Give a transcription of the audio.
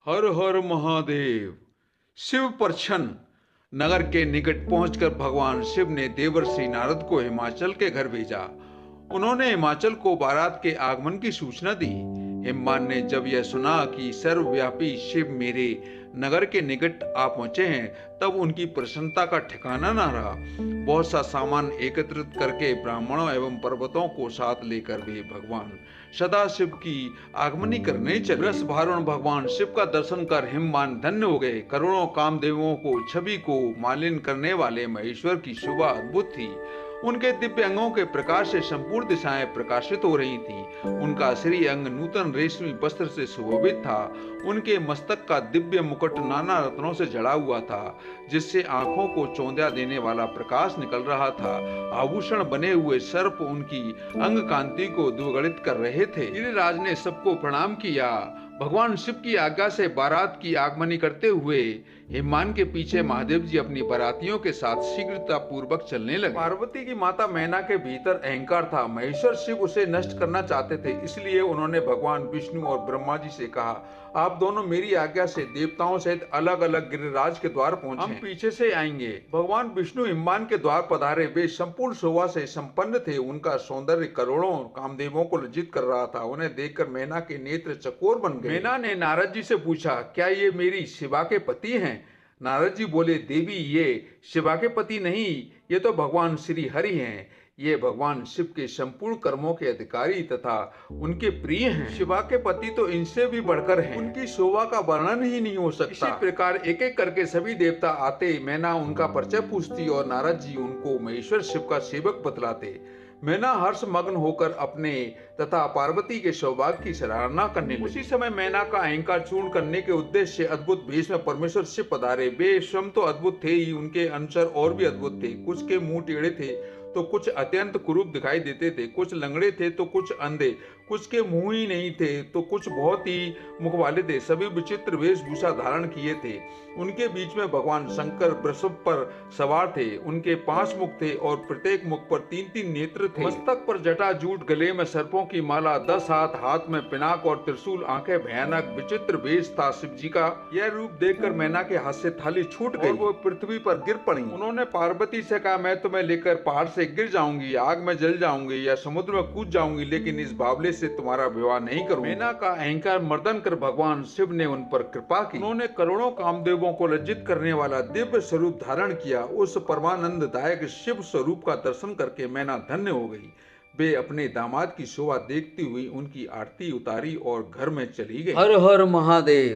हर हर महादेव। शिव प्रच्छन्न नगर के निकट पहुंचकर भगवान शिव ने देवर्षि नारद को हिमाचल के घर भेजा। उन्होंने हिमाचल को बारात के आगमन की सूचना दी। हिमवान ने जब यह सुना कि सर्वव्यापी शिव मेरे नगर के निकट आ पहुंचे हैं, तब उनकी प्रसन्नता का ठिकाना न रहा। बहुत सा सामान एकत्रित करके ब्राह्मणों एवं पर्वतों को साथ लेकर वे भगवान सदाशिव की आगमनी करने चले। रस भारुण भगवान शिव का दर्शन कर हिमवान धन्य हो गए। करोड़ों कामदेवों को छवि को मालिन करने वाले महेश्वर की शोभा अद्भुत थी। उनके दिव्य अंगों के प्रकाश से संपूर्ण दिशाएं प्रकाशित हो रही थी। उनका श्री अंग नूतन रेशमी वस्त्र से सुशोभित था। उनके मस्तक का दिव्य मुकुट नाना रत्नों से जड़ा हुआ था, जिससे आंखों को चौंधिया देने वाला प्रकाश निकल रहा था। आभूषण बने हुए सर्प उनकी अंग कांति को द्विगुणित कर रहे थे। गिरिराज ने सबको प्रणाम किया। भगवान शिव की आज्ञा से बारात की आगमनी करते हुए हिमवान के पीछे महादेव जी अपनी बारातियों के साथ शीघ्रता पूर्वक चलने लगे। पार्वती की माता मैना के भीतर अहंकार था। महेश्वर शिव उसे नष्ट करना चाहते थे, इसलिए उन्होंने भगवान विष्णु और ब्रह्मा जी से कहा, आप दोनों मेरी आज्ञा से देवताओं सहित अलग अलग गिरिराज के द्वार पहुंचे, हम पीछे से आएंगे। भगवान विष्णु हिमवान के द्वार पधारे। वे संपूर्ण शोभा से संपन्न थे। उनका सौंदर्य करोड़ों कामदेवों को लज्जित कर रहा था। उन्हें देखकर मैना के नेत्र चकोर बन गए। मैना ने नारद जी से पूछा, क्या ये मेरी शिवा के पति हैं? नारद जी बोले, देवी, ये शिवा के पति नहीं, ये तो भगवान श्री हरि हैं। ये भगवान शिव के संपूर्ण कर्मों के अधिकारी तथा उनके प्रिय हैं। शिवा के पति तो इनसे भी बढ़कर हैं। उनकी शोभा का वर्णन ही नहीं हो सकता। इसी प्रकार एक एक करके सभी देवता आते। मैना उनका परिचय पूछती और नारद जी उनको महेश्वर शिव का सेवक बतलाते। मैना हर्ष मग्न होकर अपने तथा पार्वती के सौभाग्य की सराहना करने लगी। उसी समय मैना का अहंकार चूर्ण करने के उद्देश्य से अद्भुत भेष में परमेश्वर शिव पधारे। वे स्वयं तो अद्भुत थे ही, उनके अनुचर और भी अद्भुत थे। कुछ के मुंह टेढ़े थे तो कुछ अत्यंत कुरूप दिखाई देते थे। कुछ लंगड़े थे तो कुछ अंधे। कुछ के मुंह ही नहीं थे तो कुछ बहुत ही मुख वाले थे। सभी विचित्र वेशभूषा धारण किए थे। उनके बीच में भगवान शंकर वृषभ पर सवार थे। उनके 5 मुख थे और प्रत्येक मुख पर 3-3 नेत्र थे। मस्तक पर जटा जूट, गले में सर्पों की माला, 10 हाथ, हाथ में पिनाक और त्रिशूल, आंखें भयानक, विचित्र वेश था शिव जी का। यह रूप देखकर मैना के हाथ से थाली छूट गई और वो पृथ्वी पर गिर पड़ी। उन्होंने पार्वती से कहा, मैं तुम्हें लेकर पहाड़ से गिर जाऊंगी, आग में जल जाऊंगी या समुद्र में कूद जाऊंगी, लेकिन इस बावले से तुम्हारा विवाह नहीं करूंगी। मैना का अहंकार मर्दन कर भगवान शिव ने उन पर कृपा की। उन्होंने करोड़ों कामदेवों को लज्जित करने वाला दिव्य स्वरूप धारण किया। उस परमानंददायक शिव स्वरूप का दर्शन करके मैना धन्य हो गई। वे अपने दामाद की शोभा देखती हुई उनकी आरती उतारी और घर में चली गई। हर हर महादेव।